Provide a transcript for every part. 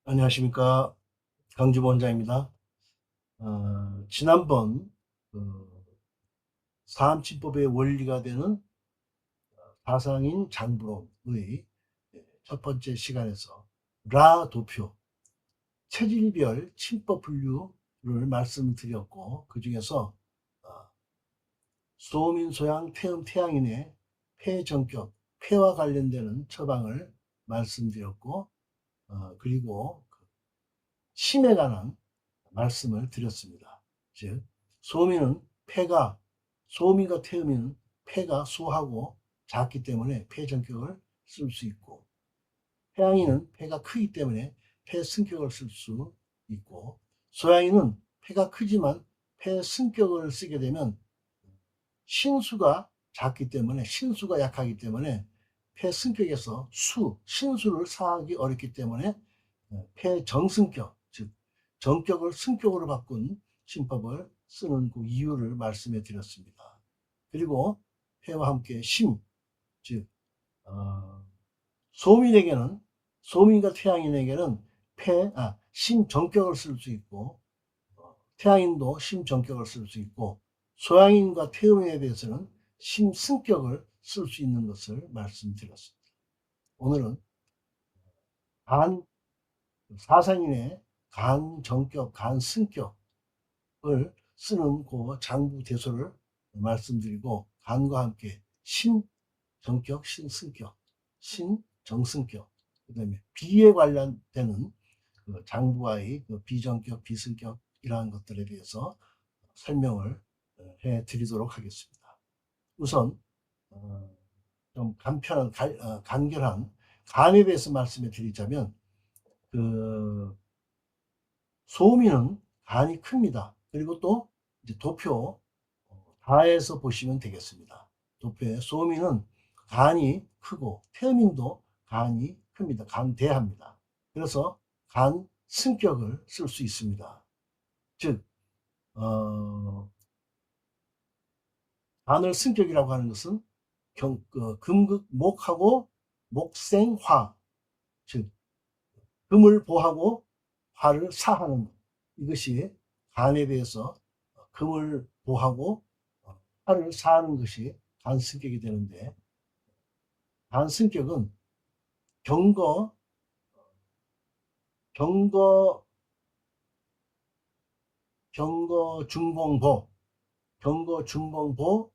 안녕하십니까. 강주보 원장입니다. 지난번 사암침법의 원리가 되는 사상인 장부론의 첫 번째 시간에서 라 도표 체질별 침법 분류를 말씀드렸고, 그 중에서 소민, 소양, 태음, 태양인의 폐전격, 폐와 관련되는 처방을 말씀드렸고, 그리고 심에 관한 말씀을 드렸습니다. 즉, 소민은 폐가, 소민과 태음인은 폐가 소하고 작기 때문에 폐전격을 쓸 수 있고, 태양인은 폐가 크기 때문에 폐승격을 쓸 수 있고, 소양인은 폐가 크지만 폐승격을 쓰게 되면 신수가 작기 때문에, 신수가 약하기 때문에 폐승격에서 신수를 사하기 어렵기 때문에 폐정승격, 즉 정격을 승격으로 바꾼 신법을 쓰는 그 이유를 말씀해 드렸습니다. 그리고 폐와 함께 심, 즉 소민에게는, 소민과 태양인에게는 심정격을 쓸 수 있고, 태양인도 심정격을 쓸 수 있고, 소양인과 태음인에 대해서는 심승격을 쓸 수 있는 것을 말씀드렸습니다. 오늘은 간, 사상인의 간정격, 간승격을 쓰는 그 장부대소를 말씀드리고, 간과 함께 신정격, 신승격, 신정승격, 그 다음에 비에 관련되는 그 장부와의 그 비정격, 비승격 이러한 것들에 대해서 설명을 해 드리도록 하겠습니다. 우선 좀 간결한 간에 대해서 말씀해 드리자면, 그 소민은 간이 큽니다. 그리고 또 이제 도표 다에서 보시면 되겠습니다. 도표에 소민은 간이 크고 태음인도 간이 큽니다. 간대합니다. 그래서 간 승격을 쓸 수 있습니다. 즉 간을 승격이라고 하는 것은 금극목하고 목생화, 즉 금을 보하고 화를 사하는 것. 이것이 간에 대해서 금을 보하고 화를 사하는 것이 간승격이 되는데, 간승격은 경거, 경거, 경거 중봉보하고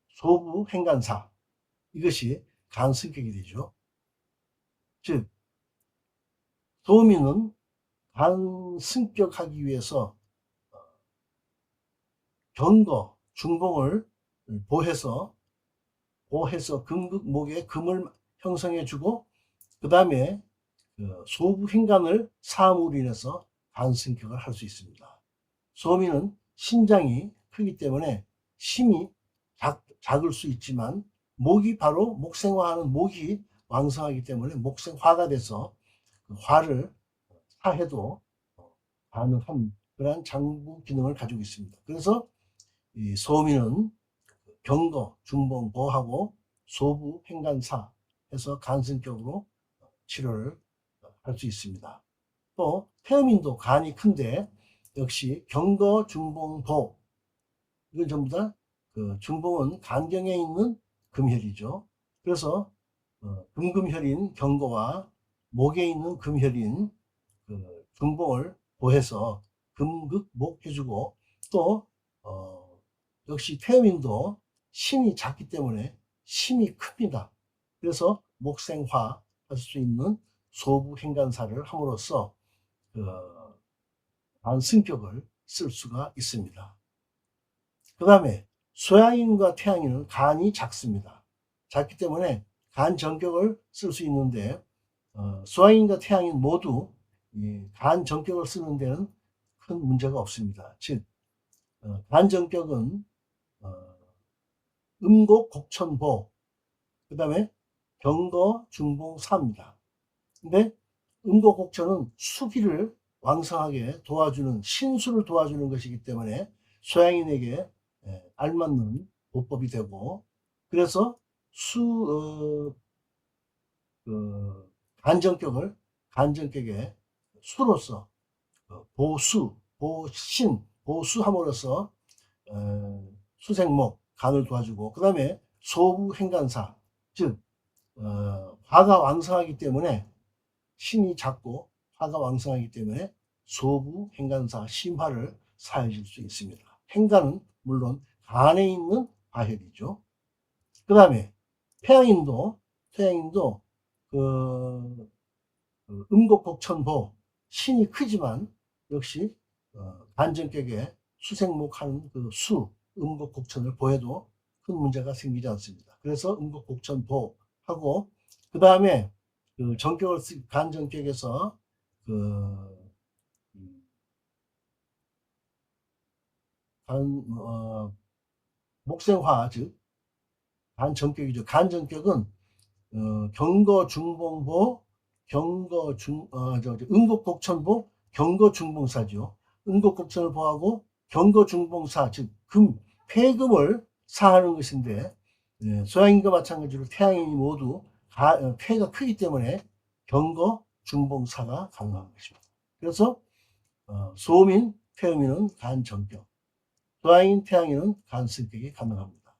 소부 행간사, 이것이 간승격이 되죠. 즉 도민은 간승격하기 위해서 경거 중봉을 보해서 금극목에 금을 형성해주고, 그 다음에 소부 행간을 사함으로 인해서 간승격을 할 수 있습니다. 소민은 신장이 크기 때문에 심이 작을 수 있지만, 목이 바로 목생화하는 목이 왕성하기 때문에 목생화가 돼서 그 화를 사해도 가능한 그러한 장부 기능을 가지고 있습니다. 그래서 이 소민은 경거, 중봉, 보하고 소부, 행간사 해서 간승격으로 치료를 할 수 있습니다. 또 태음인도 간이 큰데 역시 경거, 중봉, 보, 이건 전부 다 중봉은 간경에 있는 금혈이죠. 그래서 금금혈인 경거와 목에 있는 금혈인 중봉을 보해서 금극목 해주고, 또 역시 태음인도 심이 작기 때문에 심이 큽니다. 그래서 목생화 할 수 있는 소부 행간사를 함으로써 반승격을 쓸 수가 있습니다. 그 다음에 소양인과 태양인은 간이 작습니다. 작기 때문에 간 정격을 쓸 수 있는데, 소양인과 태양인 모두 간 정격을 쓰는 데는 큰 문제가 없습니다. 즉 간 정격은 음곡, 곡천보, 그 다음에 경거, 중봉, 사입니다. 근데 음곡, 곡천은 수기를 왕성하게 도와주는, 신수를 도와주는 것이기 때문에 소양인에게 알맞는 보법이 되고, 그래서 간전격의 수로서 보수함으로써 수생목, 간을 도와주고, 그 다음에 소부행간사, 즉 화가 왕성하기 때문에 신이 작고 화가 왕성하기 때문에 소부행간사, 심화를 사해줄 수 있습니다. 행간은 물론 간에 있는 화혈이죠. 그 다음에 태양인도 음곡곡천보, 신이 크지만 역시 간전격에 수생목하는 음곡곡천을 보해도 큰 문제가 생기지 않습니다. 그래서 음곡곡천보하고, 그 다음에 간전격에서 목생화, 즉 간전격이죠. 간전격은 경거중봉보, 음곡곡천보, 경거중봉사죠. 음곡곡천을 보하고 경거중봉사, 즉 폐금을 사하는 것인데, 소양인과 마찬가지로 태양인이 모두 폐가 크기 때문에 경거중봉사가 가능한 것입니다. 그래서 소음인, 태음인은 간전격, 소양인, 태양인은 간승격이 가능합니다.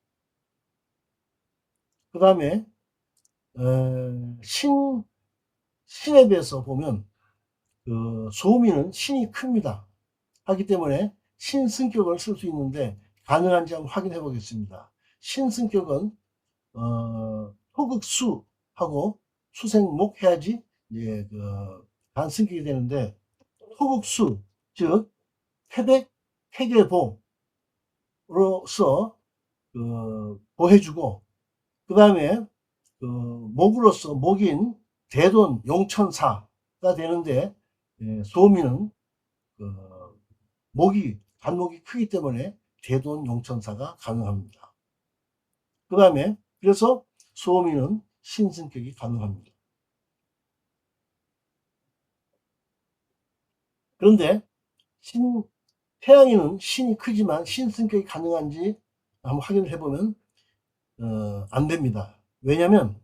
그 다음에 신에 비해서 보면 소음인은 신이 큽니다. 하기 때문에 신승격을 쓸 수 있는데 가능한지 한번 확인해 보겠습니다. 신승격은 토극수하고 수생목 해야지 간승격이 되는데, 토극수, 즉 태백태계보로서 보해주고, 그 다음에 목으로서 목인 대돈 용천사가 되는데, 소음인은 간목이 크기 때문에 대돈 용천사가 가능합니다. 그 다음에 그래서 소음인은 신승격이 가능합니다. 그런데 태양인은 신이 크지만 신승격이 가능한지 한번 확인을 해보면 안 됩니다. 왜냐하면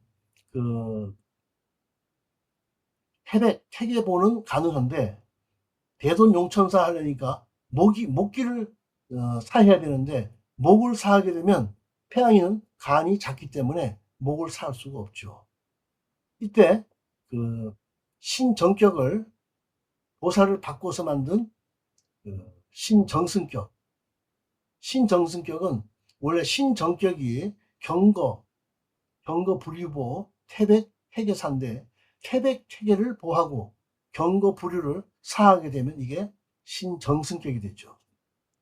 태계보는 가능한데 대돈 용천사 하려니까 목기를 사해야 되는데, 목을 사하게 되면 태양인은 간이 작기 때문에 목을 사할 수가 없죠. 이때 신정격을 보살을 바꿔서 만든 신정승격은 원래 신정격이 경거불유보 태백태계사인데, 태백태계를 보하고 경거불유를 사하게 되면 이게 신정승격이 되죠.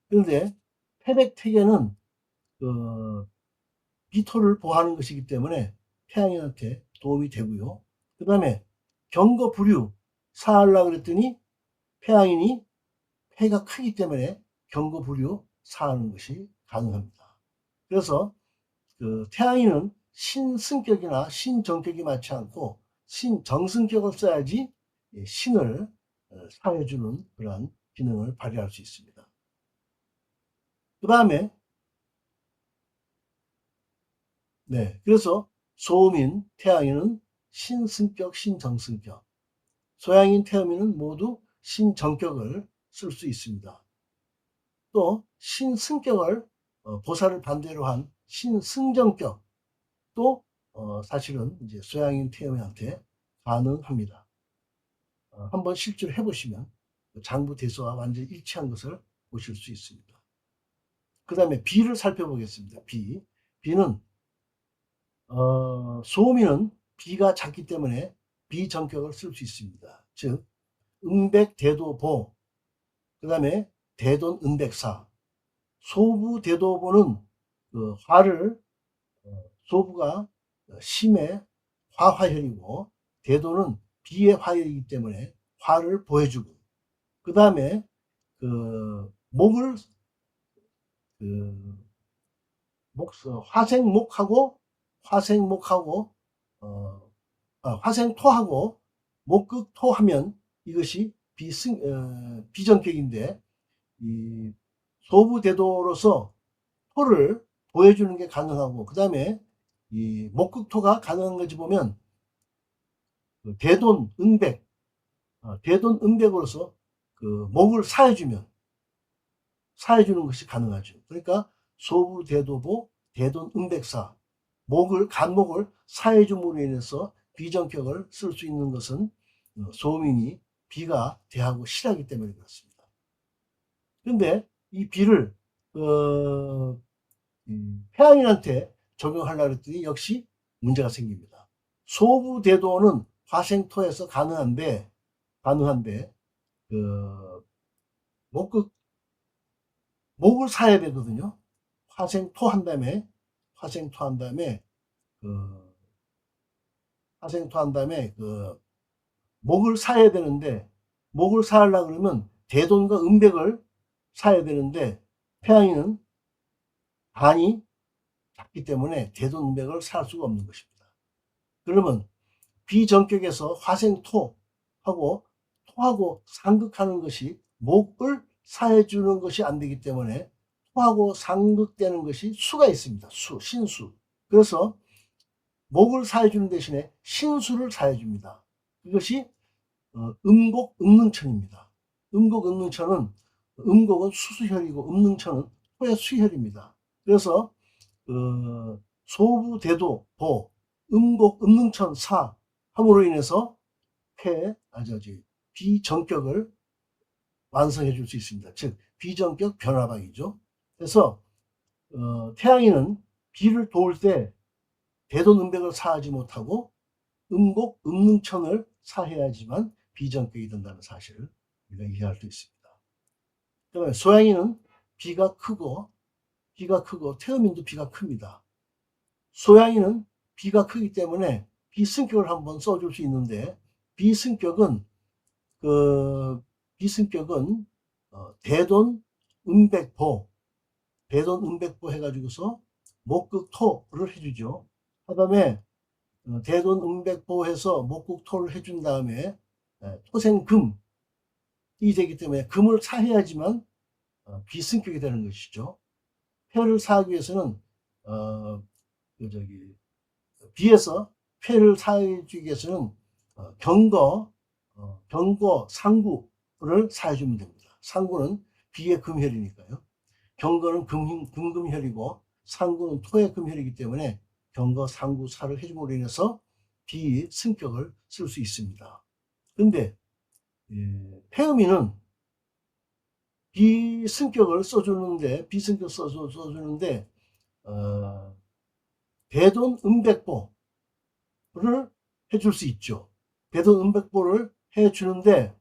그런데 태백태계는 비토를 보하는 것이기 때문에 태양인한테 도움이 되고요. 그 다음에 경거불유 사하려고 그랬더니 태양인이 폐가 크기 때문에 경거불유 사하는 것이 가능합니다. 그래서 태양인은 신승격이나 신정격이 맞지 않고 신정승격을 써야지 신을 사해주는 그러한 기능을 발휘할 수 있습니다. 그 다음에 그래서 소음인, 태양인은 신승격, 신정승격, 소양인, 태음인은 모두 신정격을 쓸 수 있습니다. 또 신승격을 보살을 반대로 한 신승정격, 또 사실은 이제 소양인, 태음인한테 가능합니다. 한번 실제로 해보시면 장부대소와 완전히 일치한 것을 보실 수 있습니다. 그 다음에 비를 살펴보겠습니다. 비는 소음인은 비가 작기 때문에 비정격을 쓸 수 있습니다. 즉 음백대도보, 그 다음에 대돈음백사, 소부대도보는 소부가 심의 화화혈이고, 대도는 비의 화혈이기 때문에 화를 보해주고, 그 다음에 목을 화생토하고 목극토하면 이것이 비정격인데, 이 소부대도로서 토를 보여주는 게 가능하고, 그 다음에 이 목극토가 가능한 것이 보면 그 대돈, 은백, 대돈, 은백으로서 그 목을 사해주는 것이 가능하죠. 그러니까 소부대도보, 대돈, 은백사, 간목을 사해줌으로 인해서 비전격을 쓸 수 있는 것은 소민이 비가 대하고 실하기 때문에 그렇습니다. 그런데 이 비를 태양인한테 적용하려고 했더니 역시 문제가 생깁니다. 소부대도는 화생토에서 가능한데 그 목을 사야 되거든요. 화생토 한 다음에 그 목을 사야 되는데, 목을 사려고 그러면 대돈과 은백을 사야 되는데 태양인은 간이 작기 때문에 대돈, 은백을 살 수가 없는 것입니다. 그러면 비전격에서 화생토하고 상극하는 것이 목을 사해주는 것이 안 되기 때문에 토하고 상극되는 것이 수가 있습니다. 신수. 그래서 목을 사해주는 대신에 신수를 사해줍니다. 그것이 음곡, 음능천입니다. 음곡, 음능천은 음곡은 수수혈이고 음능천은 토의 수혈입니다. 그래서 소부대도, 보, 음곡, 음능천, 사 함으로 인해서 비전격을 완성해 줄 수 있습니다. 즉 비전격 변화방이죠. 그래서 태양인은 비를 도울 때 대돈, 은백을 사하지 못하고 음곡, 음능천을 사해야지만 비전격이 된다는 사실을 우리가 이해할 수 있습니다. 그다음에 소양인은 비가 크고 태음인도 비가 큽니다. 소양인은 비가 크기 때문에 비승격을 한번 써줄 수 있는데 비승격은 대돈, 은백보 해가지고서 목극토를 해주죠. 그 다음에 대돈, 은백보 해서 목극토를 해준 다음에 토생금이 되기 때문에 금을 사해야지만 비승격이 되는 것이죠. 폐를 사하기 위해서는 비에서 폐를 사해주기 위해서는 경거, 상구를 사해주면 됩니다. 상구는 비의 금혈이니까요. 경거는 금금혈이고 상구는 토의 금혈이기 때문에 경거, 상구, 사를 해줌으로 인해서 비승격을 쓸 수 있습니다. 그런데 폐음인은 비승격을 써주는데 대돈, 은백보를 해줄 수 있죠. 대돈, 은백보를 해주는데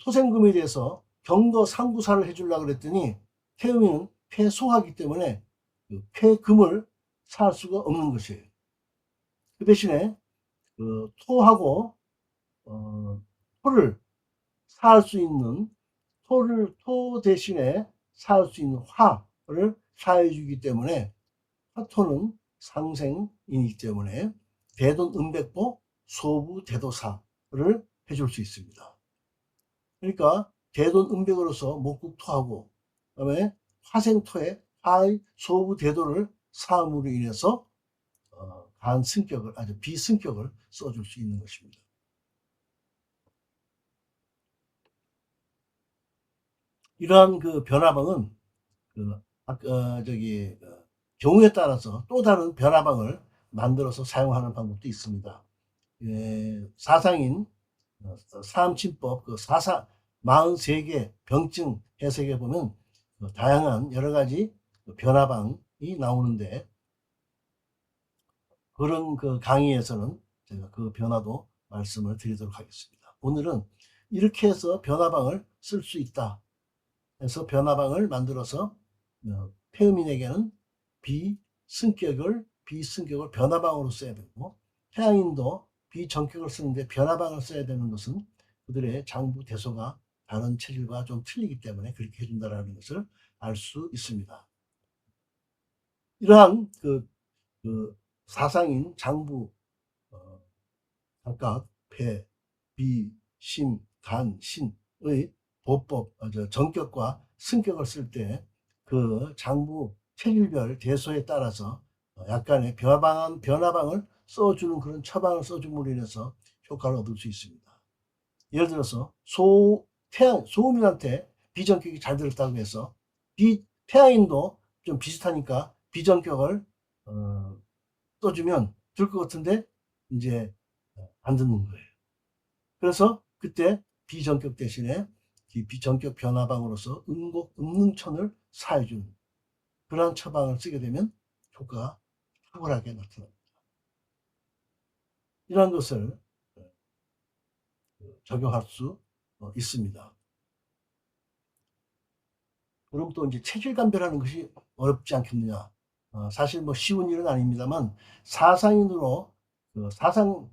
토생금에 대해서 경거, 상구사를 해주려고 그랬더니 태음인은 폐소하기 때문에 폐금을 살 수가 없는 것이에요. 그 대신에 토하고 토를 살 수 있는 토 대신에 살 수 있는 화를 사해주기 때문에 화토는 상생이기 때문에 대돈, 은백보, 소부, 대도사를 해줄 수 있습니다. 그러니까 대돈, 은백으로서 목극토하고 그다음에 화생토에 화의 소부, 대도를 사함으로 인해서 비승격을 써줄 수 있는 것입니다. 이러한 변화방은 경우에 따라서 또 다른 변화방을 만들어서 사용하는 방법도 있습니다. 사상인 사암침법 43개 병증 해석에 보면 다양한 여러 가지 변화방이 나오는데 그런 강의에서는 제가 그 변화도 말씀을 드리도록 하겠습니다. 오늘은 이렇게 해서 변화방을 쓸 수 있다 해서 변화방을 만들어서 폐음인에게는 비승격을 변화방으로 써야 되고 태양인도 비전격을 쓰는데 변화방을 써야 되는 것은 그들의 장부 대소가 다른 체질과 좀 틀리기 때문에 그렇게 해준다는 것을 알 수 있습니다. 이러한 사상인 장부 각각 폐, 비, 심, 간, 신의 보법, 전격과 승격을 쓸 때 그 장부 체질별 대소에 따라서 약간의 변화방을 써주는 그런 처방을 써줌으로 인해서 효과를 얻을 수 있습니다. 예를 들어서 소음인한테 비전격이 잘 들었다고 해서 태양인도 좀 비슷하니까 비전격을 써주면 들 것 같은데 이제 안 듣는 거예요. 그래서 그때 비전격 대신에 이 비전격 변화방으로서 음능천을 사해주는 그러한 처방을 쓰게 되면 효과가 탁월하게 나타납니다. 이러한 것을 적용할 수 있습니다. 그럼 또 이제 체질 감별하는 것이 어렵지 않겠느냐? 사실 뭐 쉬운 일은 아닙니다만 사상인으로 사상을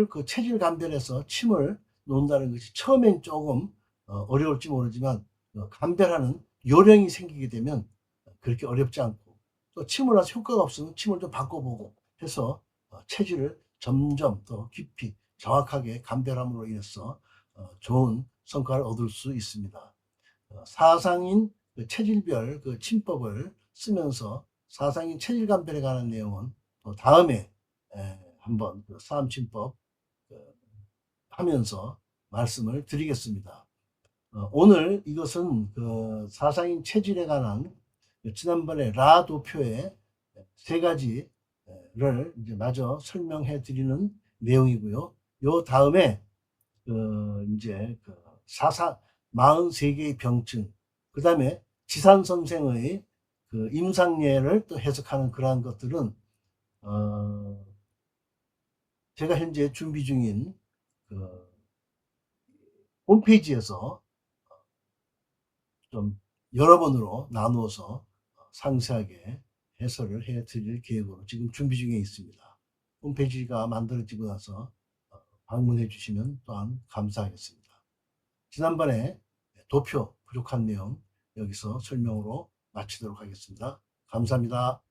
그 체질 감별해서 침을 놓는다는 것이 처음엔 조금 어려울지 모르지만 감별하는 요령이 생기게 되면 그렇게 어렵지 않고 또 침을 놔서 효과가 없으면 침을 좀 바꿔보고 해서 체질을 점점 더 깊이 정확하게 감별함으로 인해서 좋은 성과를 얻을 수 있습니다. 사상인 그 체질별 그 침법을 쓰면서 사상인 체질 감별에 관한 내용은 또 다음에 한번 그 사암침법 하면서 말씀을 드리겠습니다. 오늘 이것은 그 사상인 체질에 관한 지난번에 라도표의 세 가지를 이제 마저 설명해 드리는 내용이고요. 요 다음에 이제 그 43개의 병증, 그 다음에 지산 선생의 그 임상례를 또 해석하는 그러한 것들은 제가 현재 준비 중인 그 홈페이지에서 좀 여러 번으로 나누어서 상세하게 해설을 해 드릴 계획으로 지금 준비 중에 있습니다. 홈페이지가 만들어지고 나서 방문해 주시면 또한 감사하겠습니다. 지난번에 도표 부족한 내용 여기서 설명으로 마치도록 하겠습니다. 감사합니다.